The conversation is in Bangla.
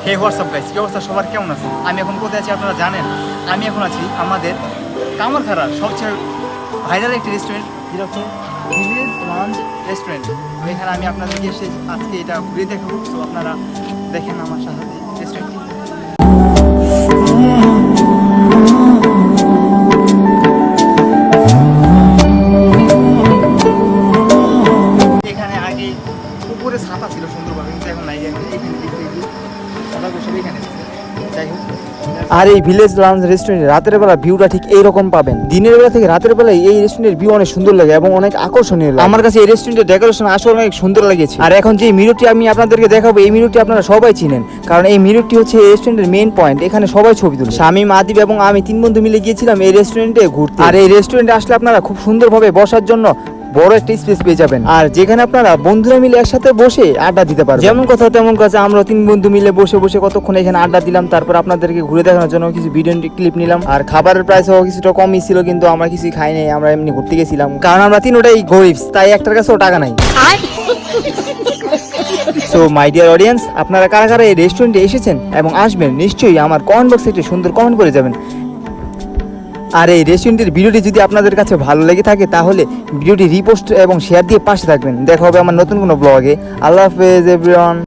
হে হোয়াটসঅ্যাপ গাইস, কি অবস্থা সবার, কেমন আছে? আমি এখন কোথায় আছি আপনারা জানেন? আমি এখন আছি আমাদের কামারখাড়ার সবচেয়ে ভাইরাল একটি রেস্টুরেন্ট, যেটা হচ্ছে ভিলেজ লঞ্চ রেস্টুরেন্ট। এখানে আমি আপনাদেরকে এসে আজকে এটা ঘুরে দেখাবো। তো আপনারা দেখেন আমার সাথে রেস্টুরেন্টটি। এখানে আগে উপরে ছাতা ছিল সুন্দরভাবে, কিন্তু এখন নাই। এখানে সবাই বসে এখানে, যাই হোক। আর এই ভিলেজ লাউঞ্জ রেস্টুরেন্টে রাতের বেলা ভিউটা ঠিক এইরকম পাবেন। দিনের বেলা থেকে রাতের বেলায় এই রেস্টুরেন্টের ভিউ অনেক সুন্দর লাগে এবং অনেক আকর্ষণীয় লাগে। আমার কাছে এই রেস্টুরেন্টের ডেকোরেশন আসলে অনেক সুন্দর লেগেছে। আর এখন যে মিররটি আমি আপনাদেরকে দেখাবো, এই মিররটি আপনারা সবাই চিনেন, কারণ এই মিররটি হচ্ছে এই রেস্টুরেন্টের মেইন পয়েন্ট। এখানে সবাই ছবি তুলে। শামীম, আদিব এবং আমি 3 বন্ধু মিলে গিয়েছিলাম এই রেস্টুরেন্টে ঘুরতে। আর এই রেস্টুরেন্টে আসলে আপনারা খুব সুন্দরভাবে বসার জন্য বড় একটা স্পেস পেয়ে যাবেন, আর যেখানে আপনারা বন্ধুরা মিলে একসাথে বসে আড্ডা দিতে পারবেন। যেমন কথা তেমন কাছে, আমরা 3 বন্ধু মিলে বসে বসে কতক্ষণ এখানে আড্ডা দিলাম। তারপর আপনাদেরকে ঘুরে দেখানোর জন্য কিছু ভিডিও ক্লিপ নিলাম। আর খাবারের প্রাইসও কিছুটা কমই ছিল, কিন্তু আমরা কিছু খাই নাই, আমরা এমনি ঘুরতে গেছিলাম, কারণ আমরা তিনটাই গরিব, তাই একটার কাছেও টাকা নাই। সো মাই ডিয়ার অডিয়েন্স, আপনারা কারা কারা এই রেস্টুরেন্টে এসেছেন এবং আসবেন, নিশ্চয়ই আমার কমেন্ট বক্সে একটি সুন্দর কমেন্ট করে যাবেন। আর এই রেস্টুরেন্টের ভিডিওটি যদি আপনাদের কাছে ভালো লেগে থাকে, তাহলে ভিডিওটি রিপোস্ট এবং শেয়ার দিয়ে পাশে থাকবেন। দেখা হবে আমার নতুন কোনো ব্লগে। আল্লাহ হাফেজ এভরিওয়ান।